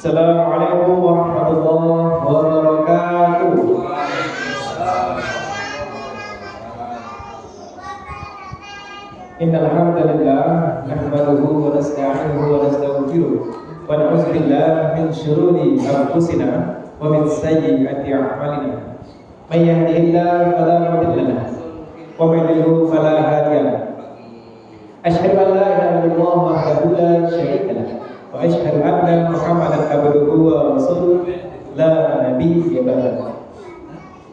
Assalamualaikum warahmatullahi wabarakatuh. Innal hamdalillah nahmaduhu wa nasta'inuhu wa nastaghfiruh wa na'udzu billahi min shururi anfusina wa min sayyiati a'malina. May yahdihillahu fala mudilla lahu wa may yudlil fala hadiya lahu. Asyhadu an la ilaha illallah wahdahu la syarika lahu wa asyhadu anna Muhammadan abduhu wa rasuluh la nabiyya ba'dahu.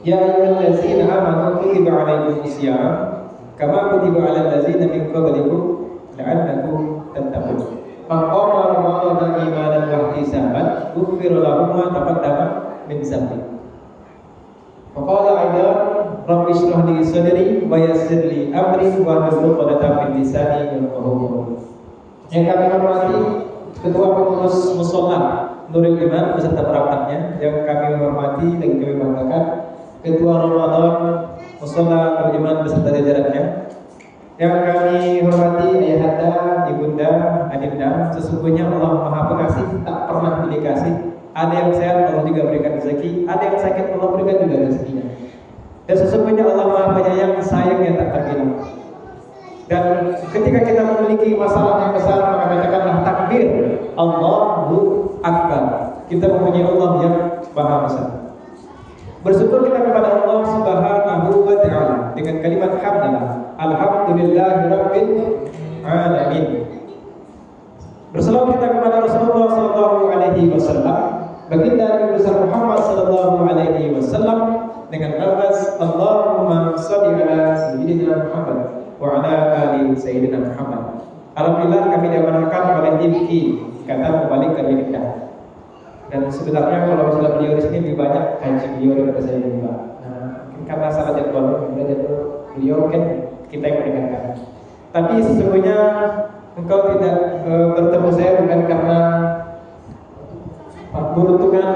Ya ayyuhallazina amanu kutiba alaykumus shiyam kama kutiba 'alal ladzina min qablikum la'allakum tattaqun. Man qama ramadhana imanan wa ihtisaban ghufira lahu ma taqaddama min dhanbi. Wa qala aidan rabbi shrah li sadri wa yassir li amri wa hlul 'uqdatam min lisani yafqahu qawli. Yang kami hormati Ketua Pengurus Mushola Nurul Iman beserta perangkatnya, yang kami hormati dan kami banggakan Ketua Ramadan Mushola Nurul Iman beserta jajarannya, yang kami hormati ayahanda, ibunda, adinda. Sesungguhnya Allah Maha Pengasih, tak pernah pilih kasih. Ada yang sehat Allah juga berikan rezeki, ada yang sakit Allah berikan juga rezekinya. Dan sesungguhnya Allah Maha Penyayang, sayangnya tak terkira. Dan ketika kita memiliki masalah yang besar, maka katakanlah takbir, Allahu Akbar. Kita mempunyai Allah yang Maha Besar. Bersyukur kita kepada Allah Subhanahu wa Ta'ala dengan kalimat hamdalah, alhamdulillahirabbil alamin. Bersalawat kita kepada Rasulullah sallallahu alaihi wasallam, baginda Nabi besar Muhammad sallallahu alaihi wasallam, dengan lafaz Allahumma shalli ala sayyidina Muhammad wa ala ali sayyidina Muhammad. Alhamdulillah kami diamanahkan oleh IMKI Ikatan Pembalik Kerja. Dan sebenarnya kalau misalnya beliau di sini lebih banyak haji beliau daripada saya juga. Nah, mungkin karena salah jadwal beliau kan kita yang mendengarkan. Tapi sesungguhnya engkau tidak bertemu saya bukan karena beruntungan,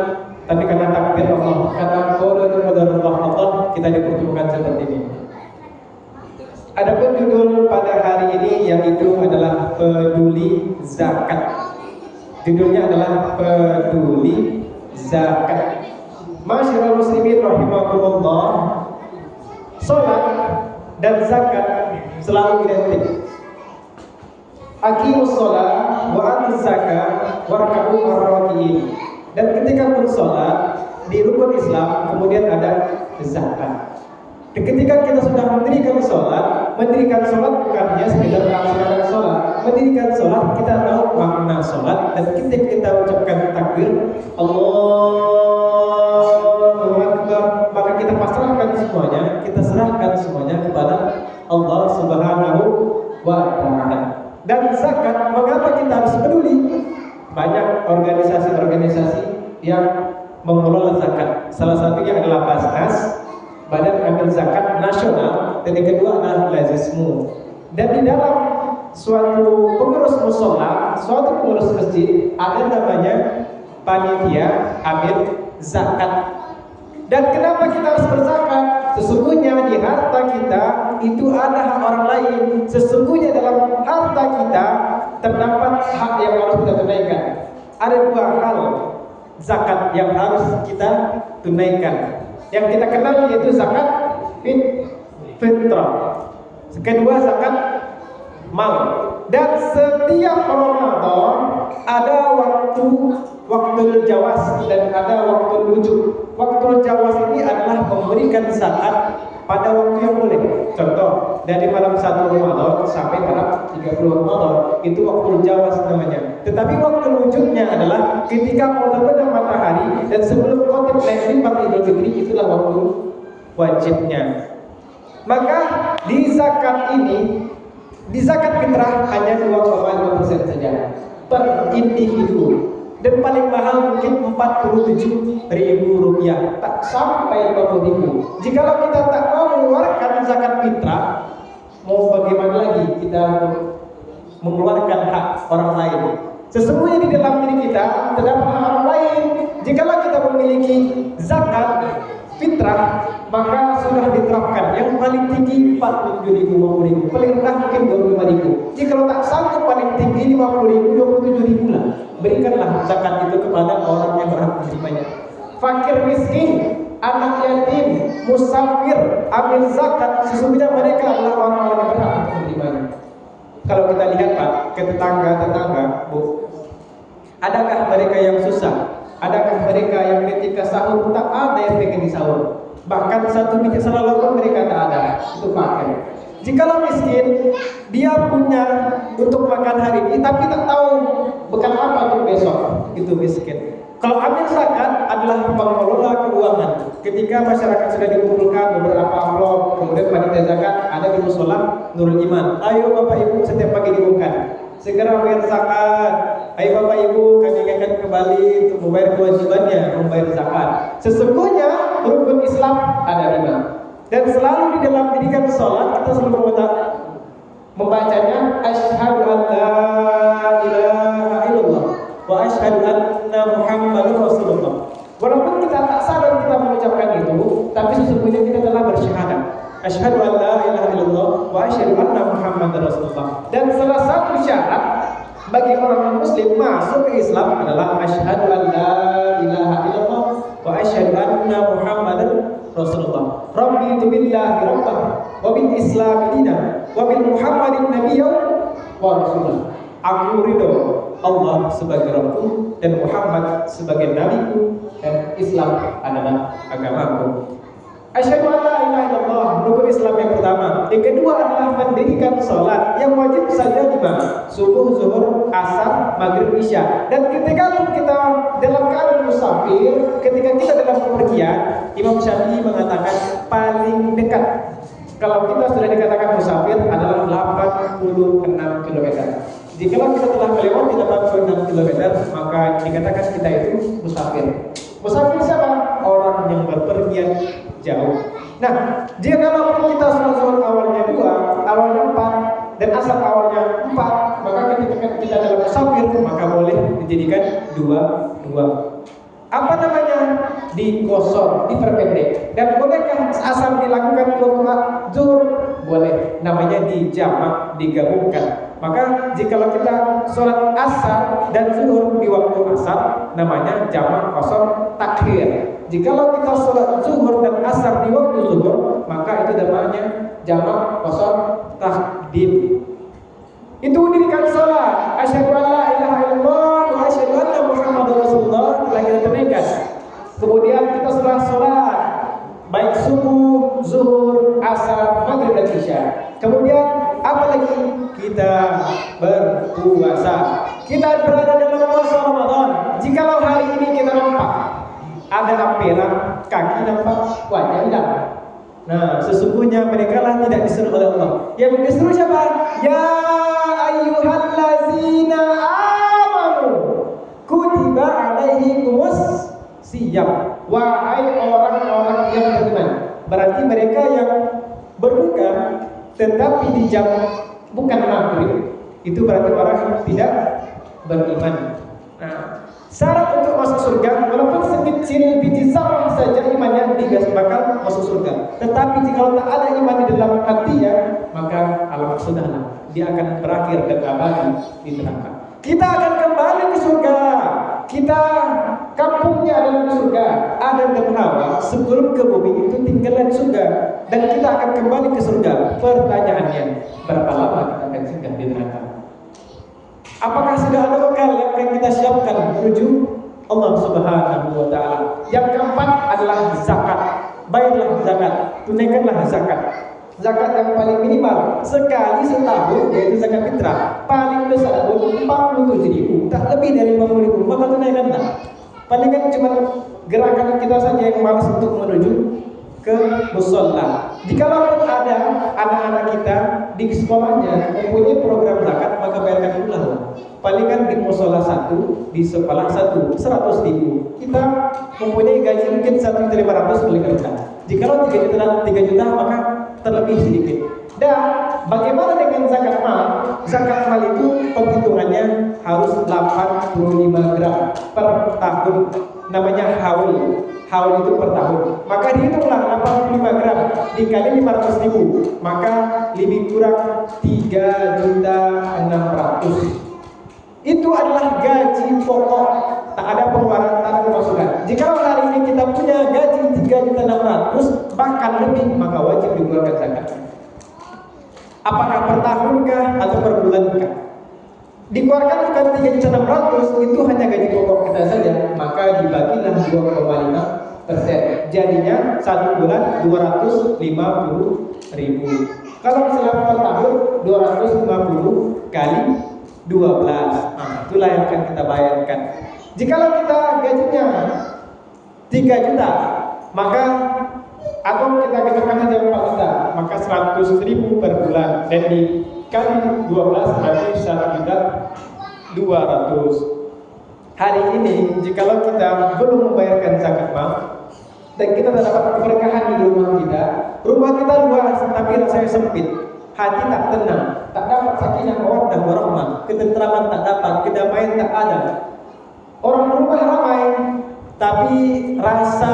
tapi karena takdir Allah, karena qadarullah Allah kita dipertemukan seperti ini. Adapun judul pada hari ini yaitu adalah peduli zakat. Judulnya adalah peduli zakat. Masyarul muslimin rahimakumullah, salat dan zakat selalu identik. Aqimus shalah wa atuz zakat warka'u ma'ar-raki'in. Dan ketika pun salat di rukun Islam kemudian ada zakat. Dan ketika kita sudah mendirikan sholat bukan hanya sekedar melaksanakan sholat. Mendirikan sholat kita tahu makna sholat, dan ketika kita ucapkan takbir Allahu Akbar, maka kita pasrahkan semuanya, kita serahkan semuanya kepada Allah Subhanahu wa Ta'ala. Dan zakat, mengapa kita harus peduli? Banyak organisasi-organisasi yang mengelola zakat. Salah satunya adalah Basnas, Badan Amil Zakat Nasional, dan yang kedua adalah Lazismu. Dan di dalam suatu pengurus mushola, suatu pengurus masjid, ada namanya panitia amil zakat. Dan kenapa kita harus berzakat? Sesungguhnya di harta kita itu ada hak orang lain. Sesungguhnya dalam harta kita terdapat hak yang harus kita tunaikan. Ada dua hal zakat yang harus kita tunaikan. Yang kita kenal yaitu zakat fitrah. Kedua zakat mal. Dan setiap Ramadan ada waktu jawas dan ada waktu wujud. Waktu jawas ini adalah memberikan zakat pada waktu yang boleh. Contoh, dari malam 1 Ramadan sampai malam 30 Ramadan, itu waktu jawas namanya. Tetapi waktu wujudnya adalah ketika mau terbenam matahari dan sebelum khotib naik mimbar Idul Fitri, itulah waktu wajibnya. Maka di zakat ini, di zakat fitrah hanya 2,5% saja per individu. Dan paling mahal mungkin Rp47.000, tak sampai Rp50.000. Jikalau kita tak mau mengeluarkan zakat fitrah, mau bagaimana lagi kita mengeluarkan hak orang lain? Sesungguhnya di dalam diri kita terdapat hak orang lain. Jikalau kita memiliki zakat fitrah, maka sudah diterapkan yang paling tinggi 47.000, 50.000, paling rendah mungkin 25.000. Jikalau tak sanggup paling tinggi 50.000, 27.000 lah. berikanlah zakat itu kepada orang yang berhak menerimanya. Fakir miskin, anak yatim, musafir, ambil zakat, sesungguhnya mereka adalah orang-orang yang berhak untuk menerimanya. Kalau kita lihat Pak, ke tetangga-tetangga, Bu, adakah mereka yang susah? Adakah mereka yang ketika sahur tak ada yang pengen di sahur? Bahkan satu biji selala pun mereka tak ada. Itu fakir. Jikalau miskin, dia punya untuk makan hari ini, tapi tak tahu bekal apa untuk besok. Itu miskin. Kalau ambil zakat adalah pengelola keuangan. Ketika masyarakat sudah dikumpulkan beberapa amplop, kemudian panitia zakat ada di musola Nurul Iman. Ayo Bapak Ibu setiap pagi diumumkan, segera bayar zakat. Ayo Bapak Ibu, kami akan kembali untuk membayar kewajibannya, membayar zakat. Sesungguhnya rukun Islam ada 5. Dan selalu di dalam didikan sholat kita selalu membacanya asyhadu an la ilaha illallah wa asyhadu anna Muhammadar Rasulullah. Walaupun kita tak sadar kita mengucapkan itu, tapi sesungguhnya kita telah bersyahadat asyhadu an la ilaha illallah wa asyhadu anna Muhammadar Rasulullah. Dan salah satu syarat bagi orang muslim masuk ke Islam adalah asyhadu an la ilaha illallah wa asyhadu anna Muhammadar Rasulullah. Rabbi tu billahi rabbah wa bil islam dina wa bil Muhammadin nabiyyan wa rasulah. Aku ridho Allah sebagai Rabbku dan Muhammad sebagai nabiku dan Islam adalah agamaku. Asyhadu an la ilaha illallah, rukun Islam yang pertama. Yang kedua adalah mendirikan sholat yang wajib saja 5: subuh, zuhur, asar, maghrib, isya. Dan ketika kita dalam keadaan musafir, ketika kita dalam bepergian, Imam Syafi'i mengatakan paling dekat kalau kita sudah dikatakan musafir adalah 86 km. Jika kita telah melewati 86 km, maka dikatakan kita itu musafir. Musafir siapa? Orang yang berpergian jauh. Nah, jika kalau kita sholat zuhur awalnya 2, awalnya 4, dan asar awalnya 4, maka ketika kita dalam musafir maka boleh dijadikan 2. Apa namanya? Dikosor, diperpendek. Dan bolehkah asar dilakukan 2 zuhur? Boleh. Namanya dijamak, digabungkan. Maka jikalau kita sholat asar dan zuhur di waktu asar, namanya jamak kosor takhir. Jikalau kita sholat zuhur dan asar di waktu zuhur, maka itu namanya jamak kosor takdim. Itu dirikan sholat asyhadu an la ilaha illallah wa asyhadu anna Muhammadar Rasulullah telah kita tunaikan. Kemudian kita setelah sholat baik subuh, zuhur, asar, maghrib dan isya. Kemudian apalagi kita berpuasa. Kita berada dalam puasa Ramadan. Jikalau hari ini kita nampak ada ampera, kaki nampak, wajah hilang. Nah, sesungguhnya mereka lah tidak disuruh oleh Allah. Yang disuruh siapa? Ya ayyuhallazina amanu kutiba alaihikumus siyam. Wahai orang-orang yang beriman. Berarti mereka yang berbuka tetapi di jam bukan maghrib, itu berarti orang yang tidak beriman. Nah, syarat untuk masuk surga, walaupun sekecil biji zarah saja imannya, dia bakal masuk surga. Tetapi jika tak ada iman di dalam hatinya, maka alamat sudahlah, dia akan berakhir dan abadi di neraka. Kita akan kembali ke surga. Kita kampungnya adalah di surga. Adam dan Hawa sebelum ke bumi itu tinggal di surga, dan kita akan kembali ke surga. Pertanyaannya, berapa lama kita akan singgah di neraka? Apakah sudah ada bekal yang akan kita siapkan menuju Allah Subhanahu wa taala? Yang keempat adalah zakat. Bayarlah zakat, tunaikanlah zakat. Zakat yang paling minimal sekali setahun, yaitu zakat fitrah. Paling besar pun 47.000, tak lebih dari 50.000, maka tunaikanlah. Palingan cuma gerakan kita saja yang malas untuk menuju ke musola. Jikalau ada anak-anak kita di sekolahnya mempunyai program zakat, maka bayarkan pula. Palingan di musola 1, di sekolah 1, 100.000. Kita mempunyai gaji mungkin 1.500.000 paling rendah. Jikalau 3 juta maka terlebih sedikit. Dan bagaimana dengan zakat mal? Zakat mal itu penghitungannya harus 85 gram per tahun. Namanya haul. Haul itu per tahun. Maka dihitunglah 85 gram dikali 500.000, maka lebih kurang 3.600.000. Itu adalah gaji pokok, tak ada pengeluaran, tak ada pemasukan. Jika hari ini kita punya gaji 3.600.000 bahkan lebih, maka wajib dikeluarkan zakat. Apakah per tahunkah atau per bulankah? Dikeluarkan bukan 3.600.000, itu hanya gaji pokok kita saja, maka dibagilah 2,5%. Jadinya 1 bulan 250.000. Kalau misalnya per tahun 250 kali 12. Nah, itulah yang akan kita bayarkan. Jikalau kita gajinya 3 juta, maka atau kita katakan saja 4 juta, maka 100.000 per bulan, dan dikali 12 berarti 1.200.000. Hari ini jikalau kita belum membayarkan zakat mal dan kita tak dapat keberkahan di rumah kita luas tapi rasanya sempit, hati tak tenang, tak dapat sakinah mawaddah warahmah, ketentraman tak dapat, kedamaian tak ada. Orang rumah ramai, tapi rasa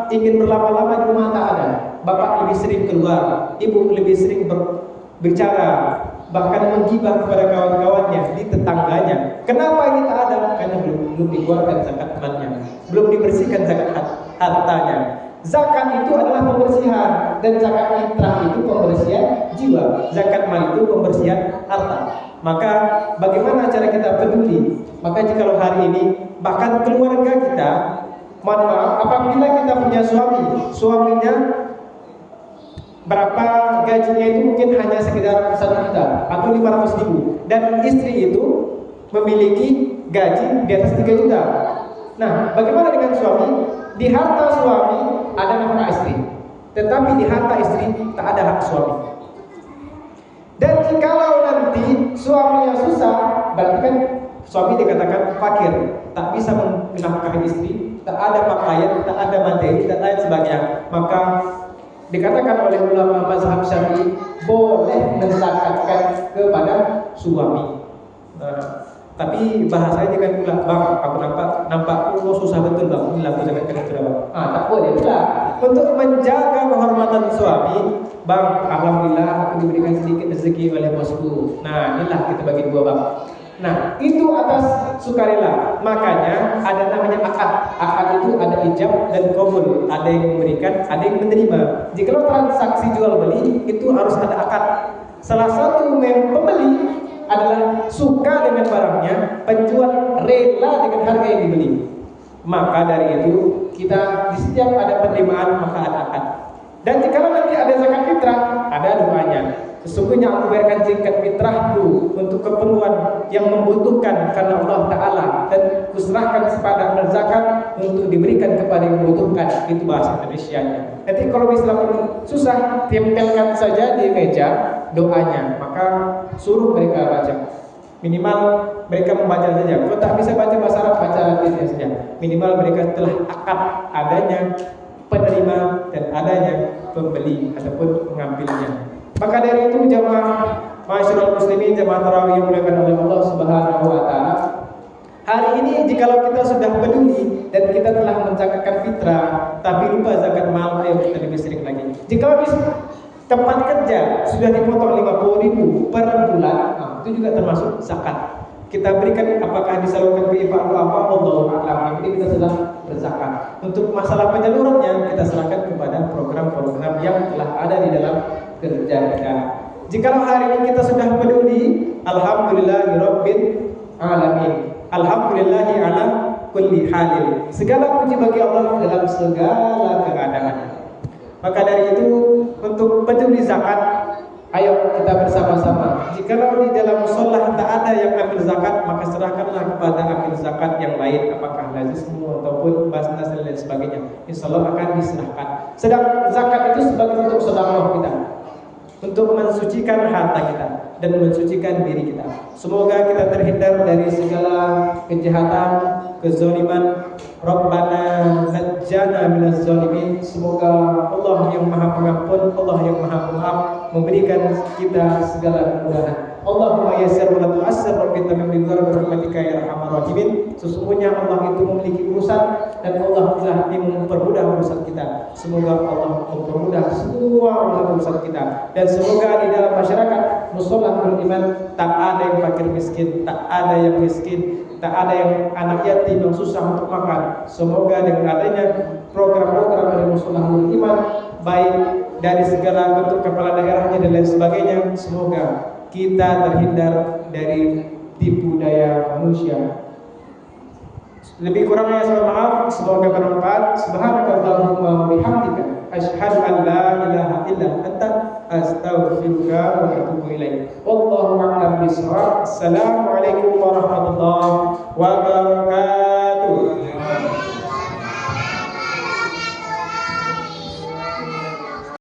ingin berlama-lama di rumah tak ada. Bapak lebih sering keluar, ibu lebih sering berbicara, bahkan menggibah kepada kawan-kawannya di tetangganya. Kenapa ini tak ada? Karena belum dikeluarkan zakat malnya, belum dibersihkan zakat hartanya. Zakat itu adalah pembersihan, dan zakat fitrah itu pembersihan jiwa, zakat mal itu pembersihan harta. Maka bagaimana cara kita peduli? Maka jikalau hari ini bahkan keluarga kita, mohon maaf, apabila kita punya suaminya berapa gajinya itu mungkin hanya sekitar 1 juta atau 500.000, dan istri itu memiliki gaji di atas 3 juta. Nah, bagaimana dengan suami? Di harta suami ada hak istri, tetapi di harta istri tak ada hak suami. Dan jikalau nanti suaminya susah, berarti kan suami dikatakan fakir, tak bisa menafkahi istri, tak ada pakaian, tak ada materi, dan lain sebagainya. Maka dikatakan oleh ulama mazhab Syafi'i boleh menzakatkan kepada suami. Nah, tapi bahasanya dengan pula, bang, aku nampak susah betul bang, inilah aku zakatkan kepada bang. Tak boleh pula. Untuk menjaga kehormatan suami, bang, alhamdulillah aku diberikan sedikit rezeki oleh bosku. Nah, inilah kita bagi 2 bang. Nah, itu atas sukarela. Makanya ada namanya akad. Akad itu ada ijab dan qabul. Ada yang memberikan, ada yang menerima. Jika transaksi jual beli itu harus ada akad. Salah satu pembeli adalah suka dengan barangnya, penjual rela dengan harga yang dibeli. Maka dari itu kita di setiap ada penerimaan maka ada akad. Dan jika nanti ada zakat fitrah, ada doanya. Sesungguhnya aku bayarkan zakat fitrahku untuk keperluan yang membutuhkan karena Allah Ta'ala, dan kuserahkan kepada zakat untuk diberikan kepada yang membutuhkan. Itu bahasa Indonesianya. Nanti kalau Islam susah, tempelkan saja di meja doanya, maka suruh mereka baca. Minimal mereka membaca saja. Kalau tak bisa baca bahasa Arab, baca hadisnya saja. Minimal mereka telah akad adanya penerima dan adanya pembeli ataupun pengambilnya. Maka dari itu jamaah masyarakat muslimin, jamaah tarawih yang dimuliakan oleh Allah Subhanahu wa taala, hari ini jikalau kita sudah peduli dan kita telah menzakatkan fitrah tapi lupa zakat mal, ayo kita lebih sering lagi. Jikalau di tempat kerja sudah dipotong 50.000 per bulan, itu juga termasuk zakat. Kita berikan, apakah disalurkan ke infak atau apa, Allahu a'lam. Ini kita sudah berzakat. Untuk masalah penyalurannya kita serahkan kepada program-program yang telah ada di dalam kerja kita. Jikalau hari ini kita sudah peduli, alhamdulillahirabbil alamin. Alhamdulillahi ala kulli halin. Segala puji bagi Allah dalam segala keadaan. Maka dari itu, untuk peduli zakat, ayo kita bersama-sama. Jikalau di dalam musola tak ada yang ambil zakat, maka serahkanlah kepada ambil zakat yang lain, apakah lazismu ataupun basnas dan lain sebagainya. Insyaallah akan diserahkan. Sedang zakat itu sebagai bentuk sedekah kita, untuk mensucikan harta kita dan mensucikan diri kita. Semoga kita terhindar dari segala kejahatan, kezaliman. Rabbana najjana minaz zalimin. Semoga Allah yang Maha Pengampun, Allah yang Maha Pemaaf memberikan kita segala kemudahan. Allahumma yassir wa la tu'assir Rabbi tamim bi rahmatika ya arhamar rahimin. Sesungguhnya Allah itu memiliki urusan dan Allah telah mempermudah urusan kita. Semoga Allah mempermudah semua urusan kita, dan semoga di dalam masyarakat mushola beriman tak ada yang fakir miskin, tak ada yang miskin, tak ada yang anak yatim yang susah untuk makan. Semoga dengan adanya program-program dari mushola beriman, baik dari segala bentuk kepala daerahnya dan lain sebagainya, semoga kita terhindar dari tipu daya manusia. Lebih kurangnya saya maaf, semoga bermanfaat. Subhanakallahumma wa bihamdika asyhadu an la ilaha illa anta astaghfiruka wa atubu ilaik. Wallahu a'lam bishawab. Assalamualaikum warahmatullahi wabarakatuh.